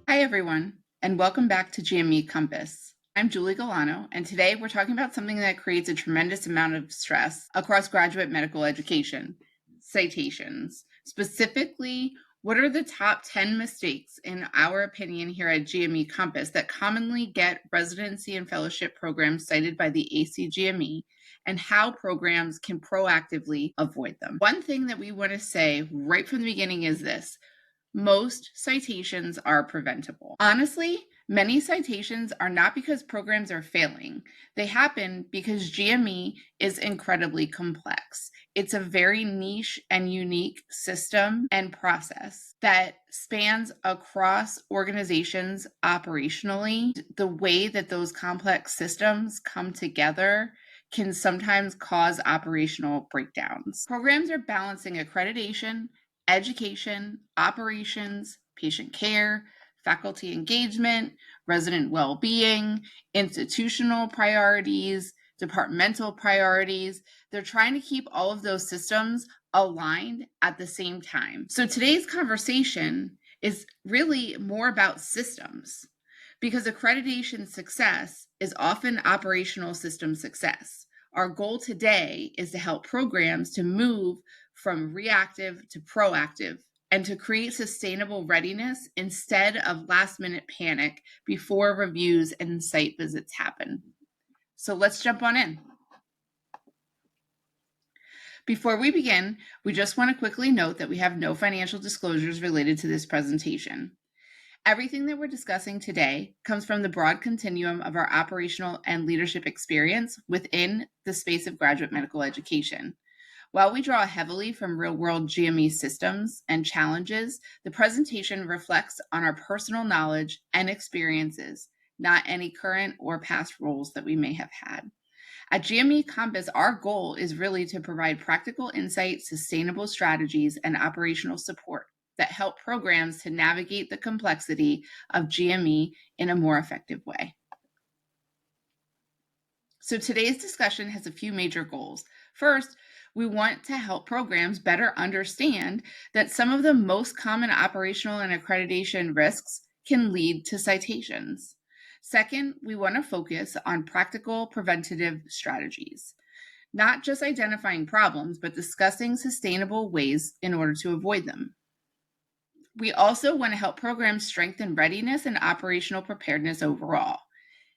Hi, everyone, and welcome back to GME Compass. I'm Julie Galano, and today we're talking about something that creates a tremendous amount of stress across graduate medical education, citations. Specifically, what are the top 10 mistakes, in our opinion here at GME Compass, that commonly get residency and fellowship programs cited by the ACGME, and how programs can proactively avoid them? One thing that we want to say right from the beginning is this: most citations are preventable. Honestly, many citations are not because programs are failing. They happen because GME is incredibly complex. It's a very niche and unique system and process that spans across organizations operationally. The way that those complex systems come together can sometimes cause operational breakdowns. Programs are balancing accreditation, education, operations, patient care, faculty engagement, resident well-being, institutional priorities, departmental priorities. They're trying to keep all of those systems aligned at the same time. So today's conversation is really more about systems, because accreditation success is often operational system success. Our goal today is to help programs to move from reactive to proactive and to create sustainable readiness instead of last-minute panic before reviews and site visits happen. So let's jump on in. Before we begin, we just want to quickly note that we have no financial disclosures related to this presentation. Everything that we're discussing today comes from the broad continuum of our operational and leadership experience within the space of graduate medical education. While we draw heavily from real-world GME systems and challenges, the presentation reflects on our personal knowledge and experiences, not any current or past roles that we may have had. At GME Compass, our goal is really to provide practical insight, sustainable strategies, and operational support that help programs to navigate the complexity of GME in a more effective way. So today's discussion has a few major goals. First, we want to help programs better understand that some of the most common operational and accreditation risks can lead to citations. Second, we want to focus on practical preventative strategies, not just identifying problems, but discussing sustainable ways in order to avoid them. We also want to help programs strengthen readiness and operational preparedness overall.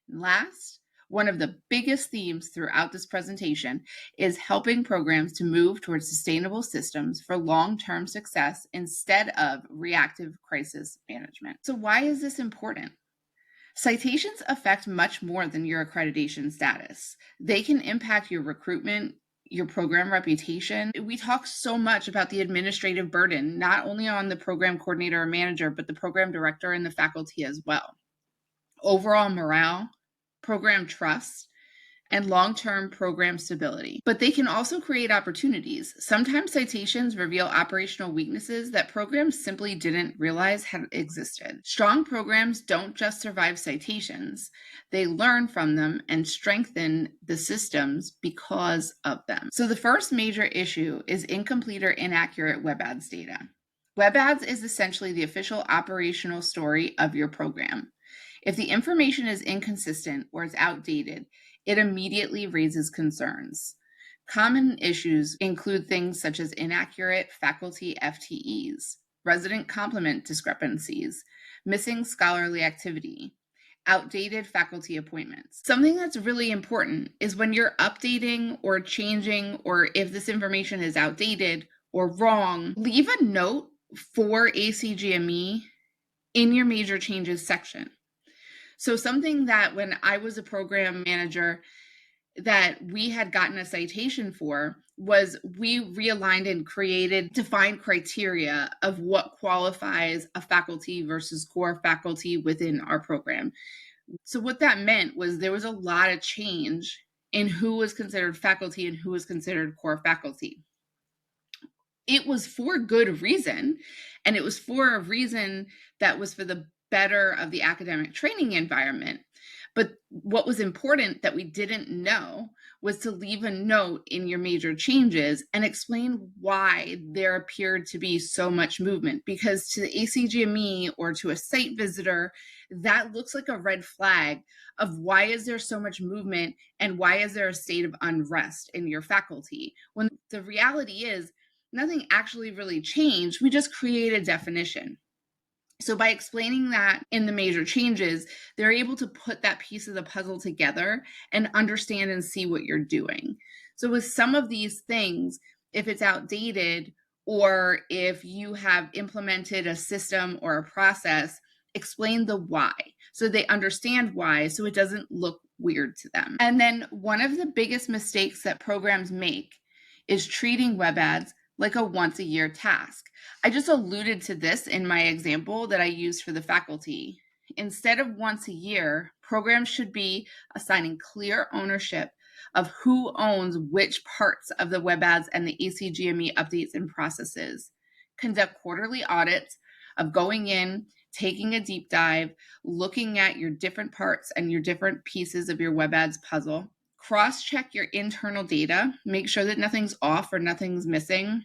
And last, one of the biggest themes throughout this presentation is helping programs to move towards sustainable systems for long-term success instead of reactive crisis management. So why is this important? Citations affect much more than your accreditation status. They can impact your recruitment, your program reputation. We talk so much about the administrative burden, not only on the program coordinator or manager, but the program director and the faculty as well. Overall morale, program trust, and long-term program stability. But they can also create opportunities. Sometimes citations reveal operational weaknesses that programs simply didn't realize had existed. Strong programs don't just survive citations, they learn from them and strengthen the systems because of them. So the first major issue is incomplete or inaccurate web ads data. Web ads is essentially the official operational story of your program. If the information is inconsistent or is outdated, it immediately raises concerns. Common issues include things such as inaccurate faculty FTEs, resident complement discrepancies, missing scholarly activity, outdated faculty appointments. Something that's really important is when you're updating or changing, or if this information is outdated or wrong, leave a note for ACGME in your major changes section. So something that when I was a program manager that we had gotten a citation for was we realigned and created defined criteria of what qualifies a faculty versus core faculty within our program. So what that meant was there was a lot of change in who was considered faculty and who was considered core faculty. It was for good reason, and it was for a reason that was for the better of the academic training environment. But what was important that we didn't know was to leave a note in your major changes and explain why there appeared to be so much movement. Because to the ACGME or to a site visitor, that looks like a red flag of why is there so much movement and why is there a state of unrest in your faculty, when the reality is nothing actually really changed. We just created a definition. So by explaining that in the major changes, they're able to put that piece of the puzzle together and understand and see what you're doing. So with some of these things, if it's outdated or if you have implemented a system or a process, explain the why so they understand why, so it doesn't look weird to them. And then one of the biggest mistakes that programs make is treating web ads like a once a year task. I just alluded to this in my example that I used for the faculty. Instead of once a year, programs should be assigning clear ownership of who owns which parts of the web ads and the ACGME updates and processes. Conduct quarterly audits of going in, taking a deep dive, looking at your different parts and your different pieces of your web ads puzzle. Cross-check your internal data, make sure that nothing's off or nothing's missing,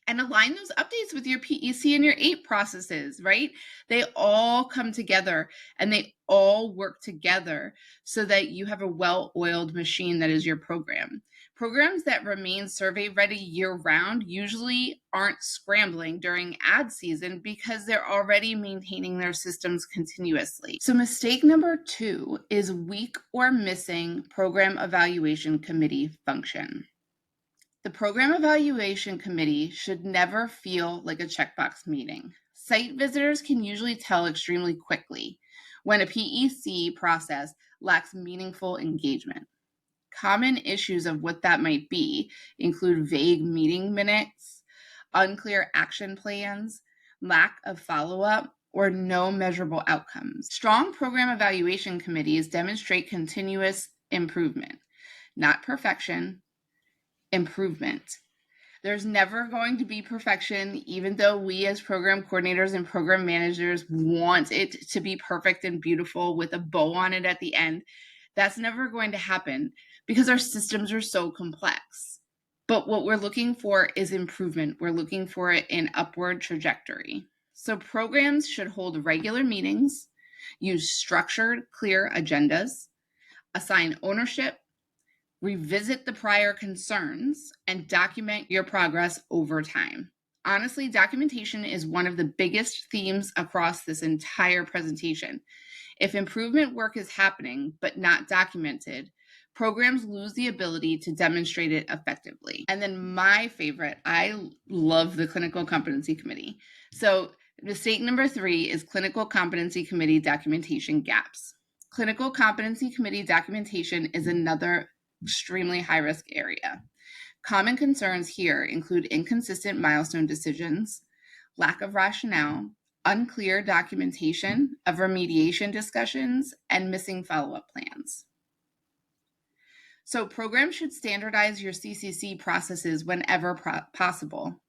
and align those updates with your PEC and your 8 processes, right? They all come together and they all work together so that you have a well-oiled machine that is your program. Programs that remain survey ready year-round usually aren't scrambling during ad season because they're already maintaining their systems continuously. So mistake number 2 is weak or missing program evaluation committee function. The Program Evaluation Committee should never feel like a checkbox meeting. Site visitors can usually tell extremely quickly when a PEC process lacks meaningful engagement. Common issues of what that might be include vague meeting minutes, unclear action plans, lack of follow-up, or no measurable outcomes. Strong program evaluation committees demonstrate continuous improvement, not perfection, improvement. There's never going to be perfection, even though we as program coordinators and program managers want it to be perfect and beautiful with a bow on it at the end. That's never going to happen because our systems are so complex. But what we're looking for is improvement. We're looking for an upward trajectory. So programs should hold regular meetings, use structured, clear agendas, assign ownership, revisit the prior concerns, and document your progress over time. Honestly, documentation is one of the biggest themes across this entire presentation. If improvement work is happening but not documented, programs lose the ability to demonstrate it effectively. And then my favorite, I love the Clinical Competency Committee. So mistake number 3 is Clinical Competency Committee documentation gaps. Clinical Competency Committee documentation is another extremely high-risk area. Common concerns here include inconsistent milestone decisions, lack of rationale, unclear documentation of remediation discussions, and missing follow-up plans. So programs should standardize your CCC processes whenever possible.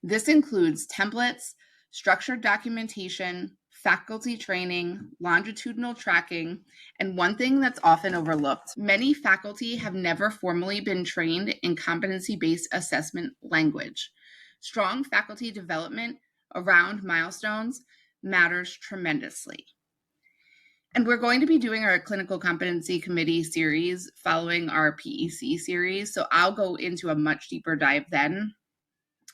This includes templates, structured documentation, faculty training, longitudinal tracking, and one thing that's often overlooked. Many faculty have never formally been trained in competency-based assessment language. Strong faculty development around milestones matters tremendously. And we're going to be doing our Clinical Competency Committee series following our PEC series, so I'll go into a much deeper dive then.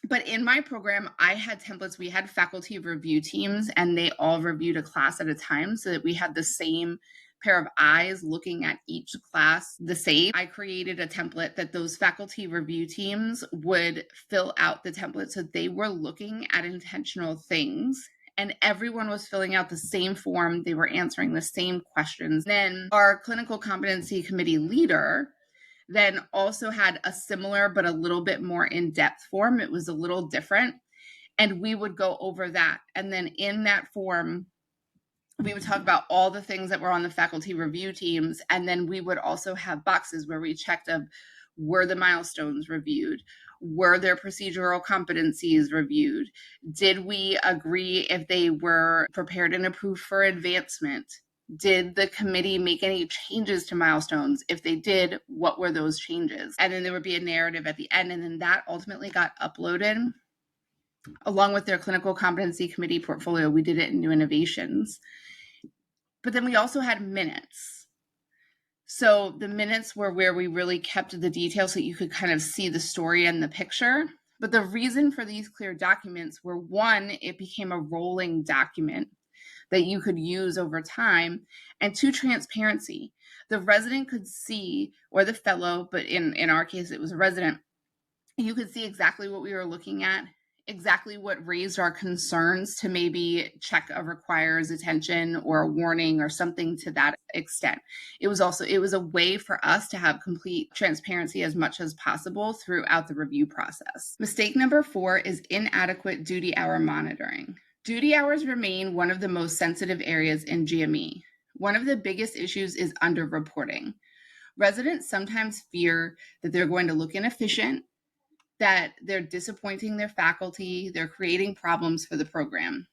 But in my program, I had templates. We had faculty review teams, and they all reviewed a class at a time so that we had the same pair of eyes looking at each class the same. I created a template that those faculty review teams would fill out the template so they were looking at intentional things, and everyone was filling out the same form. They were answering the same questions. Then our Clinical Competency Committee leader then also had a similar but a little bit more in-depth form. It was a little different, and we would go over that. And then in that form, we would talk about all the things that were on the faculty review teams, and then we would also have boxes where we checked of, were the milestones reviewed? Were their procedural competencies reviewed? Did we agree if they were prepared and approved for advancement? Did the committee make any changes to milestones? If they did, what were those changes? And then there would be a narrative at the end, and then that ultimately got uploaded along with their clinical competency committee portfolio. We did it in New Innovations. But then we also had minutes. So the minutes were where we really kept the details so you could kind of see the story and the picture. But the reason for these clear documents were, one, it became a rolling document that you could use over time, and two, transparency. The resident could see, or the fellow, but in our case, it was a resident, you could see exactly what we were looking at, exactly what raised our concerns to maybe check a requires attention or a warning or something to that extent. It was a way for us to have complete transparency as much as possible throughout the review process. Mistake number 4 is inadequate duty hour monitoring. Duty hours remain one of the most sensitive areas in GME. One of the biggest issues is underreporting. Residents sometimes fear that they're going to look inefficient, that they're disappointing their faculty, they're creating problems for the program.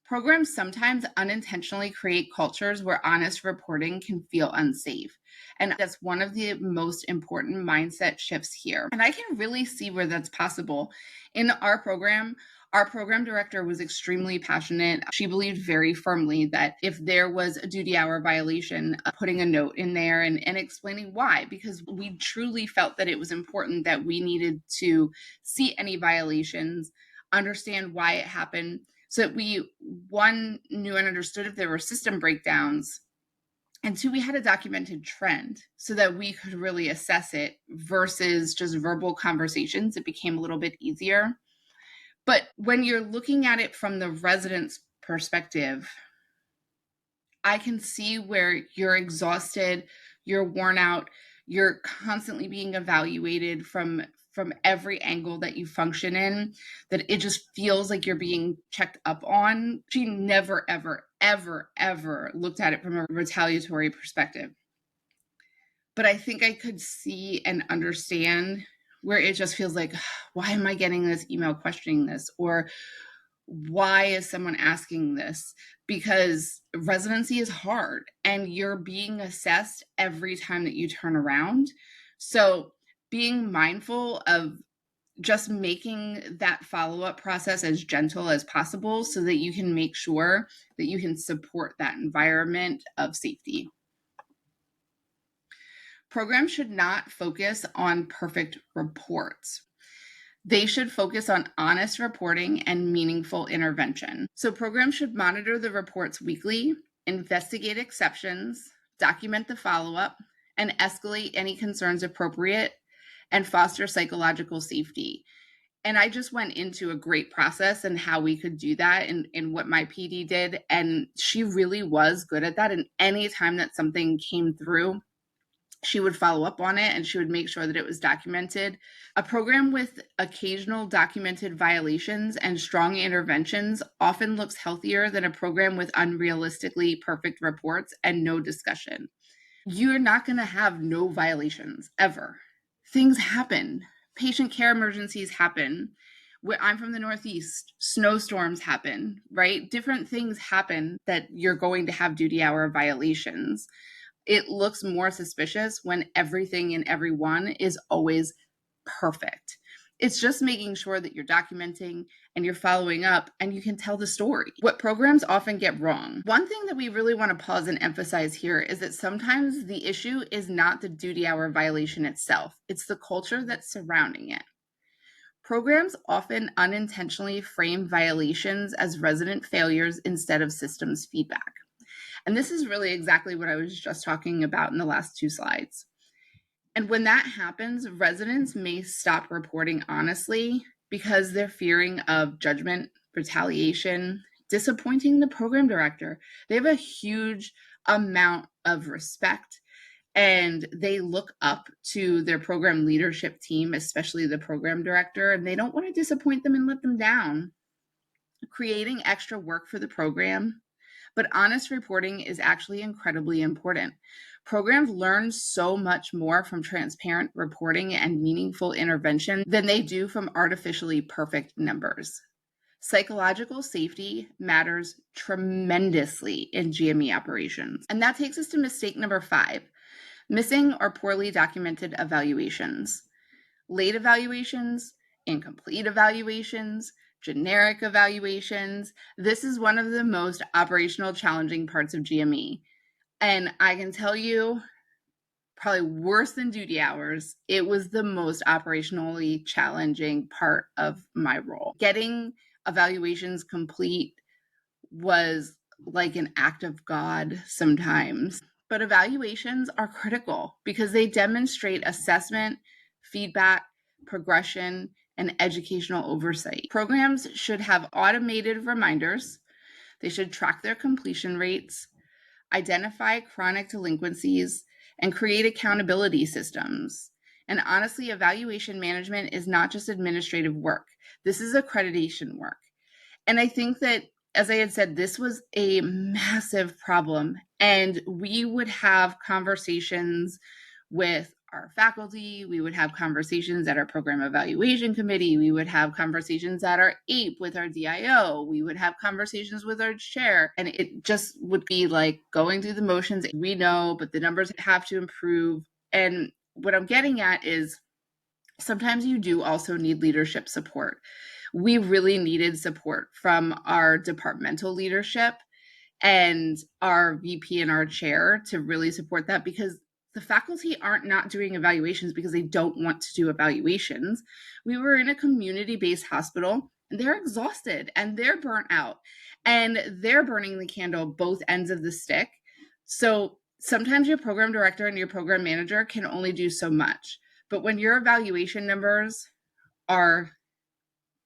Programs sometimes unintentionally create cultures where honest reporting can feel unsafe. And that's one of the most important mindset shifts here. And I can really see where that's possible. In our program director was extremely passionate. She believed very firmly that if there was a duty hour violation, putting a note in there and explaining why, because we truly felt that it was important that we needed to see any violations, understand why it happened, so that we, one, knew and understood if there were system breakdowns, and two, we had a documented trend so that we could really assess it versus just verbal conversations. It became a little bit easier. But when you're looking at it from the resident's perspective, I can see where you're exhausted, you're worn out, you're constantly being evaluated from every angle that you function in, that it just feels like you're being checked up on. She never, ever, ever, ever looked at it from a retaliatory perspective. But I think I could see and understand where it just feels like, why am I getting this email questioning this? Or why is someone asking this? Because residency is hard and you're being assessed every time that you turn around. So being mindful of just making that follow-up process as gentle as possible so that you can make sure that you can support that environment of safety. Programs should not focus on perfect reports. They should focus on honest reporting and meaningful intervention. So programs should monitor the reports weekly, investigate exceptions, document the follow-up, and escalate any concerns appropriate, and foster psychological safety. And I just went into a great process and how we could do that in what my PD did. And she really was good at that. And any time that something came through, she would follow up on it and she would make sure that it was documented. A program with occasional documented violations and strong interventions often looks healthier than a program with unrealistically perfect reports and no discussion. You're not going to have no violations ever. Things happen. Patient care emergencies happen. I'm from the Northeast. Snowstorms happen, right? Different things happen that you're going to have duty hour violations. It looks more suspicious when everything and everyone is always perfect. It's just making sure that you're documenting and you're following up and you can tell the story. What programs often get wrong. One thing that we really want to pause and emphasize here is that sometimes the issue is not the duty hour violation itself. It's the culture that's surrounding it. Programs often unintentionally frame violations as resident failures instead of systems feedback. And this is really exactly what I was just talking about in the last 2 slides. And when that happens, residents may stop reporting honestly because they're fearing of judgment, retaliation, disappointing the program director. They have a huge amount of respect and they look up to their program leadership team, especially the program director, and they don't want to disappoint them and let them down. Creating extra work for the program, but honest reporting is actually incredibly important. Programs learn so much more from transparent reporting and meaningful intervention than they do from artificially perfect numbers. Psychological safety matters tremendously in GME operations. And that takes us to mistake number 5, missing or poorly documented evaluations. Late evaluations, incomplete evaluations, generic evaluations. This is one of the most operational challenging parts of GME. And I can tell you, probably worse than duty hours, it was the most operationally challenging part of my role. Getting evaluations complete was like an act of God sometimes. But evaluations are critical because they demonstrate assessment, feedback, progression, and educational oversight. Programs should have automated reminders. They should track their completion rates, identify chronic delinquencies, and create accountability systems. And honestly, evaluation management is not just administrative work. This is accreditation work. And I think that, as I had said, this was a massive problem. And we would have conversations with our faculty. We would have conversations at our program evaluation committee. We would have conversations at our APE with our DIO. We would have conversations with our chair. And it just would be like going through the motions. We know, but the numbers have to improve. And what I'm getting at is sometimes you do also need leadership support. We really needed support from our departmental leadership and our VP and our chair to really support that, because the faculty aren't not doing evaluations because they don't want to do evaluations. We were in a community-based hospital and they're exhausted and they're burnt out and they're burning the candle both ends of the stick. So sometimes your program director and your program manager can only do so much. But when your evaluation numbers are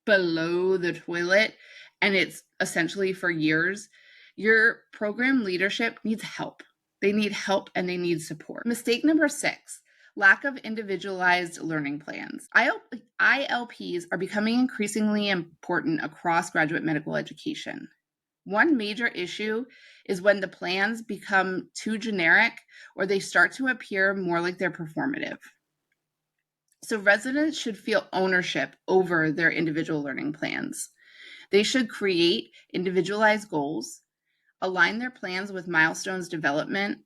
below the toilet and it's essentially for years, your program leadership needs help. They need help and they need support. Mistake number 6, lack of individualized learning plans. ILPs are becoming increasingly important across graduate medical education. One major issue is when the plans become too generic or they start to appear more like they're performative. So residents should feel ownership over their individual learning plans. They should create individualized goals, align their plans with milestones development,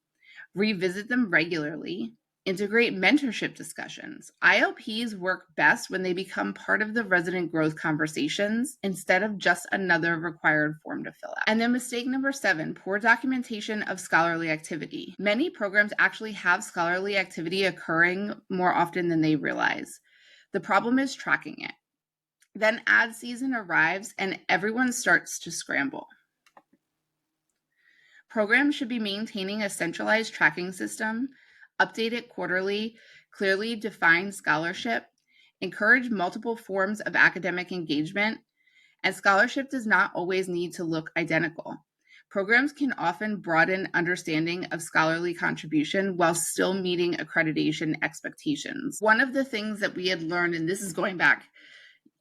revisit them regularly, integrate mentorship discussions. ILPs work best when they become part of the resident growth conversations instead of just another required form to fill out. And then mistake number 7, poor documentation of scholarly activity. Many programs actually have scholarly activity occurring more often than they realize. The problem is tracking it. Then ad season arrives and everyone starts to scramble. Programs should be maintaining a centralized tracking system, update it quarterly, clearly define scholarship, encourage multiple forms of academic engagement, and scholarship does not always need to look identical. Programs can often broaden understanding of scholarly contribution while still meeting accreditation expectations. One of the things that we had learned, and this is going back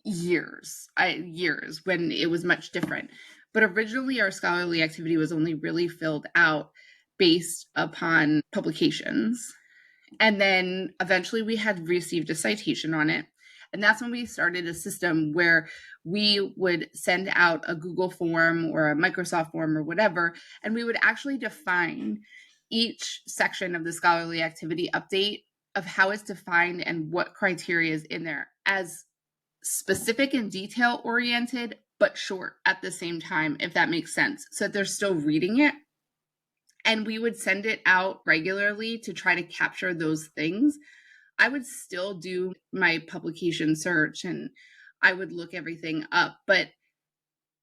years when it was much different, but originally our scholarly activity was only really filled out based upon publications. And then eventually we had received a citation on it. And that's when we started a system where we would send out a Google form or a Microsoft form or whatever, and we would actually define each section of the scholarly activity update of how it's defined and what criteria is in there as specific and detail oriented, but short at the same time, if that makes sense. So that they're still reading it. And we would send it out regularly to try to capture those things. I would still do my publication search and I would look everything up, but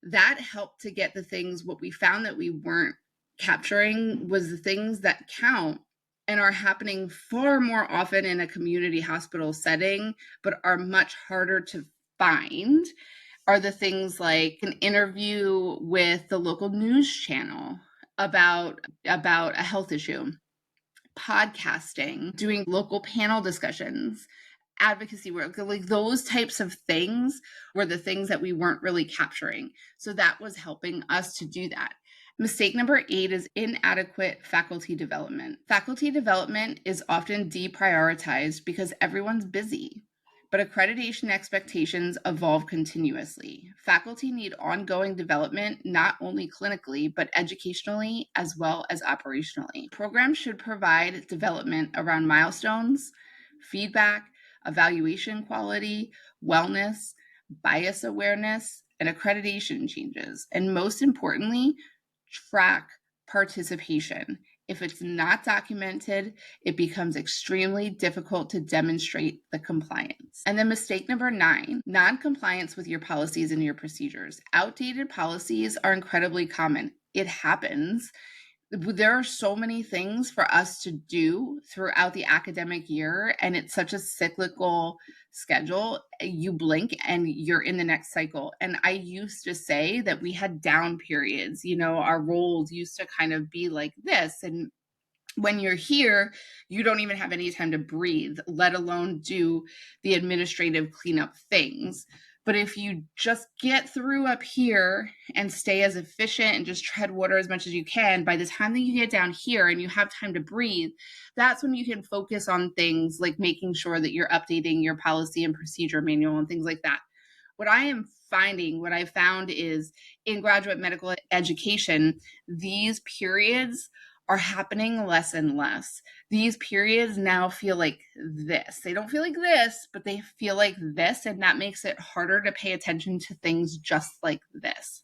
that helped to get the things. What we found that we weren't capturing was the things that count and are happening far more often in a community hospital setting, but are much harder to find, are the things like an interview with the local news channel about a health issue, podcasting, doing local panel discussions, advocacy work, like those types of things were the things that we weren't really capturing. So that was helping us to do that. Mistake number 8 is inadequate faculty development. Faculty development is often deprioritized because everyone's busy. but accreditation expectations evolve continuously. Faculty need ongoing development, not only clinically, but educationally as well as operationally. Programs should provide development around milestones, feedback, evaluation quality, wellness, bias awareness, and accreditation changes. And most importantly, track participation. If it's not documented, it becomes extremely difficult to demonstrate the compliance. And then mistake number 9, non-compliance with your policies and your procedures. Outdated policies are incredibly common. It happens. There are so many things for us to do throughout the academic year, and it's such a cyclical schedule. You blink and you're in the next cycle. And I used to say that we had down periods. Our roles used to kind of be like this. And when you're here, you don't even have any time to breathe, let alone do the administrative cleanup things. But if you just get through up here and stay as efficient and just tread water as much as you can, by the time that you get down here and you have time to breathe, that's when you can focus on things like making sure that you're updating your policy and procedure manual and things like that. What I found is in graduate medical education, these periods are happening less and less. These periods now feel like this. They don't feel like this, but they feel like this, and that makes it harder to pay attention to things just like this.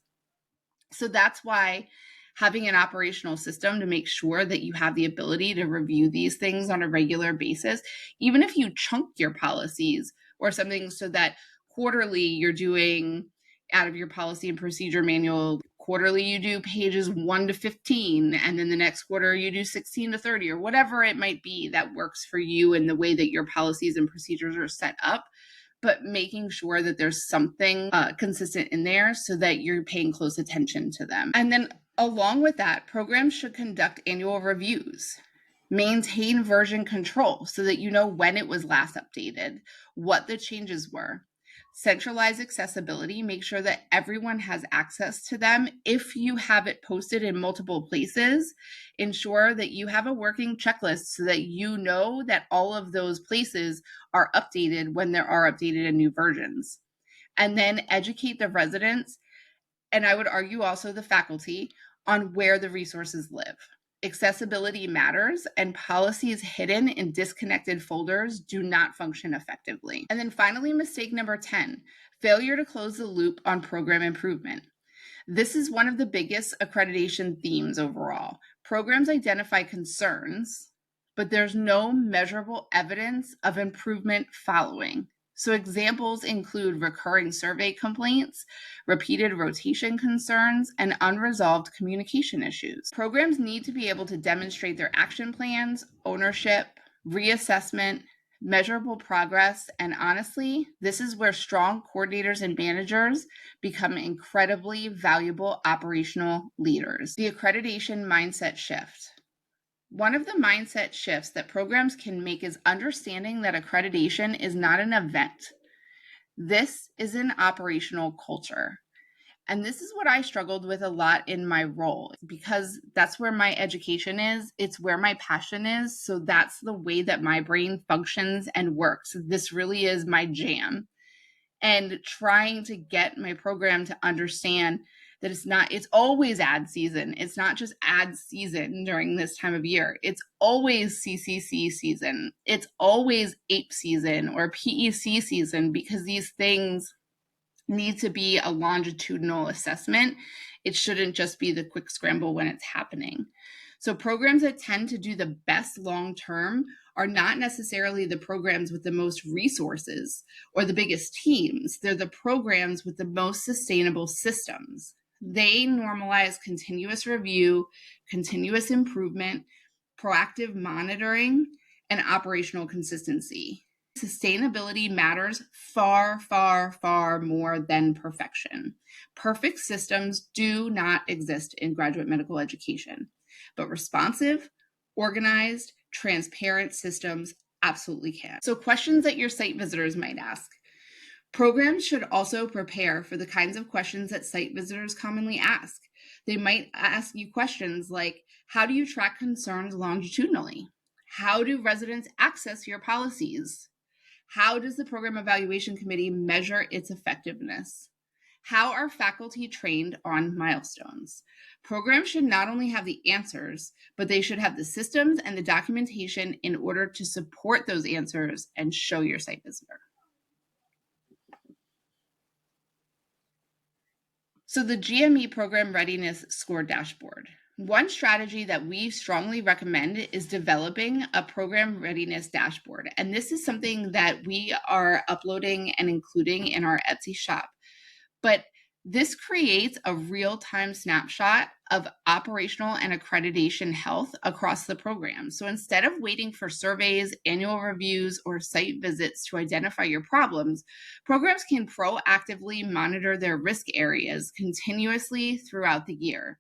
So that's why having an operational system to make sure that you have the ability to review these things on a regular basis, even if you chunk your policies or something so that quarterly you're doing out of your policy and procedure manual, quarterly you do pages 1 to 15, and then the next quarter you do 16 to 30, or whatever it might be that works for you and the way that your policies and procedures are set up. But making sure that there's something consistent in there so that you're paying close attention to them. And then along with that, programs should conduct annual reviews. Maintain version control so that you know when it was last updated, what the changes were. Centralize accessibility, make sure that everyone has access to them. If you have it posted in multiple places, ensure that you have a working checklist so that you know that all of those places are updated when there are updated and new versions. And then educate the residents, and I would argue also the faculty, on where the resources live. Accessibility matters, and policies hidden in disconnected folders do not function effectively. And then finally, mistake number 10, failure to close the loop on program improvement. This is one of the biggest accreditation themes overall. Programs identify concerns, but there's no measurable evidence of improvement following. So examples include recurring survey complaints, repeated rotation concerns, and unresolved communication issues. Programs need to be able to demonstrate their action plans, ownership, reassessment, measurable progress, and honestly, this is where strong coordinators and managers become incredibly valuable operational leaders. The accreditation mindset shift. One of the mindset shifts that programs can make is understanding that accreditation is not an event. This is an operational culture. And this is what I struggled with a lot in my role because that's where my education is. It's where my passion is. So that's the way that my brain functions and works. This really is my jam. And trying to get my program to understand that it's always ad season. It's not just ad season during this time of year. It's always CCC season. It's always APE season or PEC season because these things need to be a longitudinal assessment. It shouldn't just be the quick scramble when it's happening. So programs that tend to do the best long-term are not necessarily the programs with the most resources or the biggest teams. They're the programs with the most sustainable systems. They normalize continuous review, continuous improvement, proactive monitoring, and operational consistency. Sustainability matters far, far, far more than perfection. Perfect systems do not exist in graduate medical education, but responsive, organized, transparent systems absolutely can. So questions that your site visitors might ask. Programs should also prepare for the kinds of questions that site visitors commonly ask. They might ask you questions like, how do you track concerns longitudinally? How do residents access your policies? How does the Program Evaluation Committee measure its effectiveness? How are faculty trained on milestones? Programs should not only have the answers, but they should have the systems and the documentation in order to support those answers and show your site visitor. So the GME Program Readiness Score Dashboard. One strategy that we strongly recommend is developing a program readiness dashboard. And this is something that we are uploading and including in our Etsy shop. But this creates a real-time snapshot of operational and accreditation health across the program. So instead of waiting for surveys, annual reviews, or site visits to identify your problems, programs can proactively monitor their risk areas continuously throughout the year.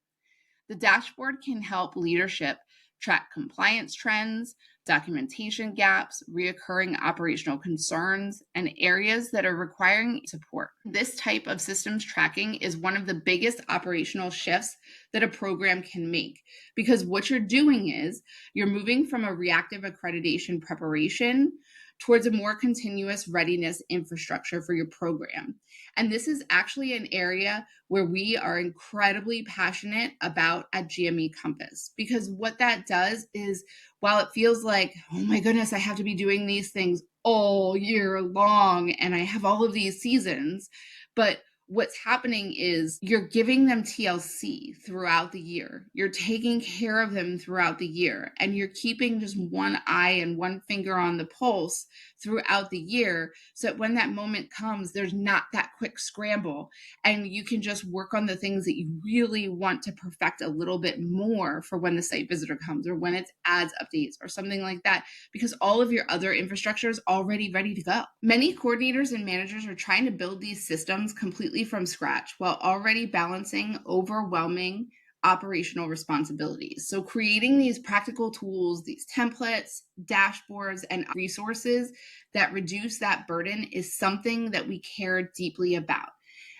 The dashboard can help leadership track compliance trends, documentation gaps, reoccurring operational concerns, and areas that are requiring support. This type of systems tracking is one of the biggest operational shifts that a program can make, because what you're doing is you're moving from a reactive accreditation preparation towards a more continuous readiness infrastructure for your program. And this is actually an area where we are incredibly passionate about at GME Compass, because what that does is, while it feels like, oh my goodness, I have to be doing these things all year long and I have all of these seasons, but what's happening is you're giving them TLC throughout the year. You're taking care of them throughout the year, and you're keeping just one eye and one finger on the pulse throughout the year, so that when that moment comes, there's not that quick scramble, and you can just work on the things that you really want to perfect a little bit more for when the site visitor comes, or when it's ads updates or something like that, because all of your other infrastructure is already ready to go. Many coordinators and managers are trying to build these systems completely from scratch while already balancing overwhelming operational responsibilities. So creating these practical tools, these templates, dashboards, and resources that reduce that burden is something that we care deeply about.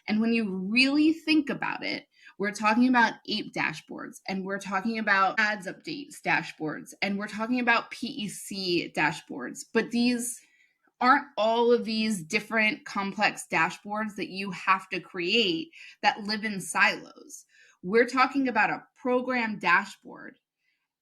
And when you really think about it, we're talking about APE dashboards, and we're talking about ads updates dashboards, and we're talking about PEC dashboards, but these aren't all of these different complex dashboards that you have to create that live in silos. We're talking about a program dashboard,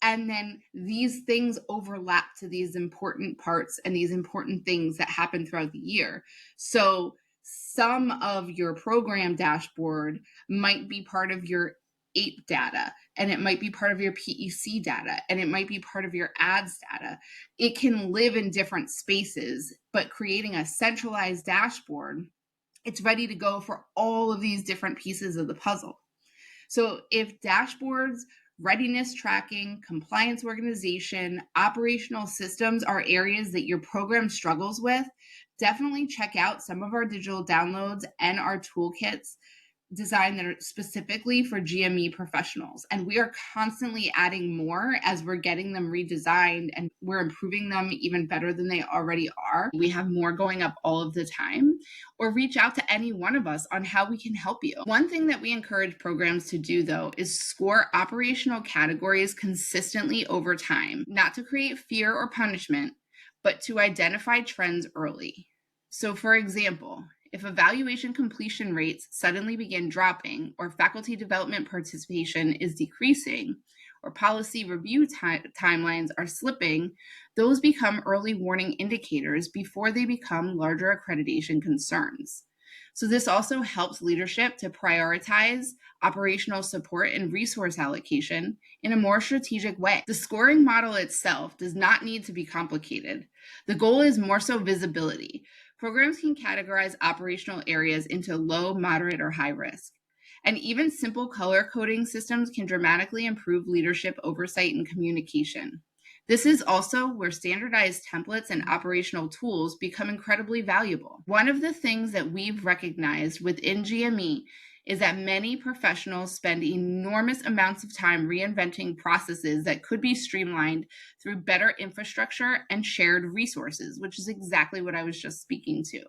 and then these things overlap to these important parts and these important things that happen throughout the year. So some of your program dashboard might be part of your APE data, and it might be part of your PEC data, and it might be part of your ads data. It can live in different spaces, but creating a centralized dashboard, it's ready to go for all of these different pieces of the puzzle. So if dashboards, readiness tracking, compliance organization, operational systems are areas that your program struggles with, definitely check out some of our digital downloads and our toolkits designed that are specifically for GME professionals. And we are constantly adding more as we're getting them redesigned, and we're improving them even better than they already are. We have more going up all of the time. Or reach out to any one of us on how we can help you. One thing that we encourage programs to do, though, is score operational categories consistently over time, not to create fear or punishment, but to identify trends early. So for example, if evaluation completion rates suddenly begin dropping, or faculty development participation is decreasing, or policy review timelines are slipping, those become early warning indicators before they become larger accreditation concerns. So this also helps leadership to prioritize operational support and resource allocation in a more strategic way. The scoring model itself does not need to be complicated. The goal is more so visibility. Programs can categorize operational areas into low, moderate, or high risk. And even simple color coding systems can dramatically improve leadership oversight and communication. This is also where standardized templates and operational tools become incredibly valuable. One of the things that we've recognized within GME is that many professionals spend enormous amounts of time reinventing processes that could be streamlined through better infrastructure and shared resources, which is exactly what I was just speaking to.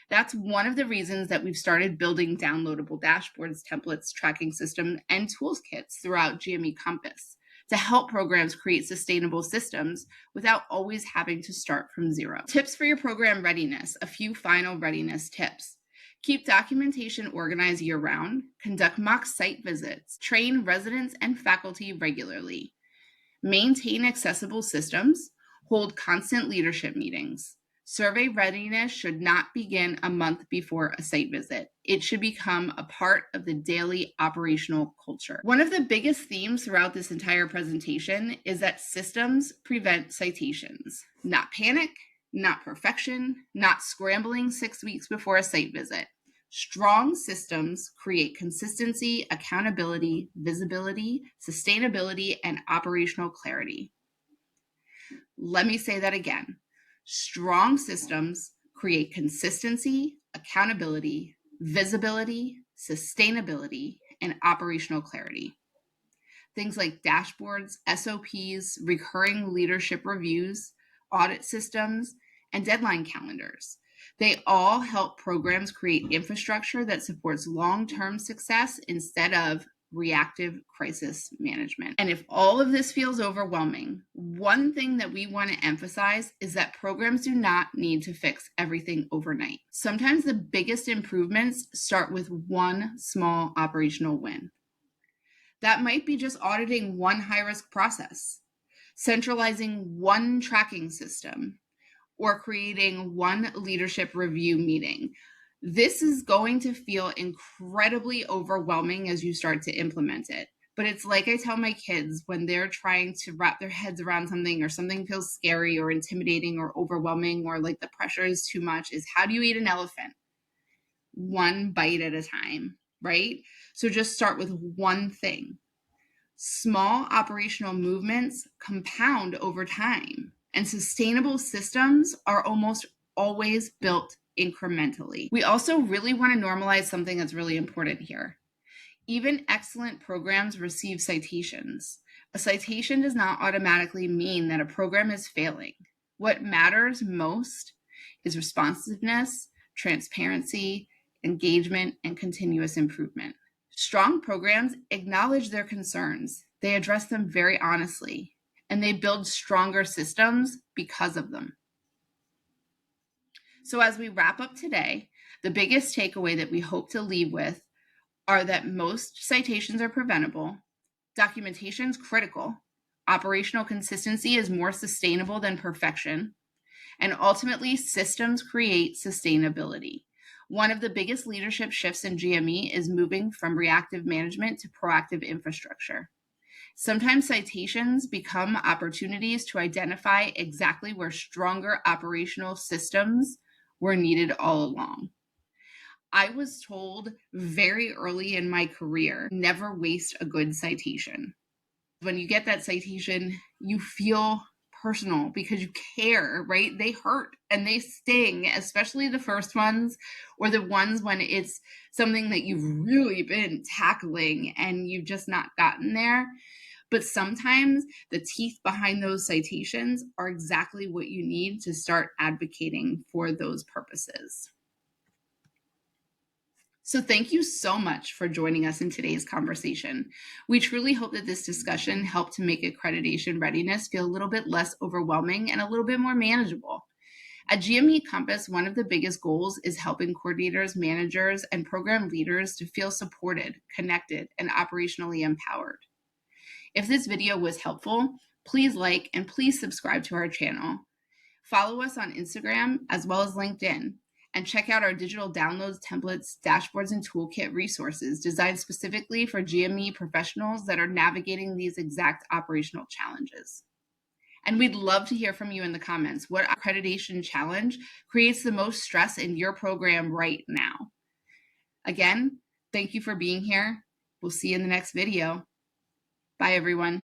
That's one of the reasons that we've started building downloadable dashboards, templates, tracking system, and tools kits throughout GME Compass, to help programs create sustainable systems without always having to start from zero. Tips for your program readiness, a few final readiness tips. Keep documentation organized year-round, conduct mock site visits, train residents and faculty regularly, maintain accessible systems, hold constant leadership meetings. Survey readiness should not begin a month before a site visit. It should become a part of the daily operational culture. One of the biggest themes throughout this entire presentation is that systems prevent citations. Not panic, not perfection, not scrambling 6 weeks before a site visit. Strong systems create consistency, accountability, visibility, sustainability, and operational clarity. Let me say that again. Strong systems create consistency, accountability, visibility, sustainability, and operational clarity. Things like dashboards, SOPs, recurring leadership reviews, audit systems, and deadline calendars. They all help programs create infrastructure that supports long-term success instead of reactive crisis management. And if all of this feels overwhelming, one thing that we want to emphasize is that programs do not need to fix everything overnight. Sometimes the biggest improvements start with one small operational win. That might be just auditing one high-risk process, centralizing one tracking system, or creating one leadership review meeting. This is going to feel incredibly overwhelming as you start to implement it. But it's like I tell my kids when they're trying to wrap their heads around something or something feels scary or intimidating or overwhelming or like the pressure is too much, is how do you eat an elephant? One bite at a time, right? So just start with one thing. Small operational movements compound over time, and sustainable systems are almost always built incrementally. We also really want to normalize something that's really important here. Even excellent programs receive citations. A citation does not automatically mean that a program is failing. What matters most is responsiveness, transparency, engagement, and continuous improvement. Strong programs acknowledge their concerns. They address them very honestly, and they build stronger systems because of them. So as we wrap up today, the biggest takeaway that we hope to leave with are that most citations are preventable, documentation is critical, operational consistency is more sustainable than perfection, and ultimately systems create sustainability. One of the biggest leadership shifts in GME is moving from reactive management to proactive infrastructure. Sometimes citations become opportunities to identify exactly where stronger operational systems were needed all along. I was told very early in my career, never waste a good citation. When you get that citation, you feel personal because you care, right? They hurt and they sting, especially the first ones or the ones when it's something that you've really been tackling and you've just not gotten there. But sometimes the teeth behind those citations are exactly what you need to start advocating for those purposes. So thank you so much for joining us in today's conversation. We truly hope that this discussion helped to make accreditation readiness feel a little bit less overwhelming and a little bit more manageable. At GME Compass, one of the biggest goals is helping coordinators, managers, and program leaders to feel supported, connected, and operationally empowered. If this video was helpful, please like and please subscribe to our channel. Follow us on Instagram as well as LinkedIn, and check out our digital downloads, templates, dashboards, and toolkit resources designed specifically for GME professionals that are navigating these exact operational challenges. And we'd love to hear from you in the comments. What accreditation challenge creates the most stress in your program right now? Again, thank you for being here. We'll see you in the next video. Bye, everyone.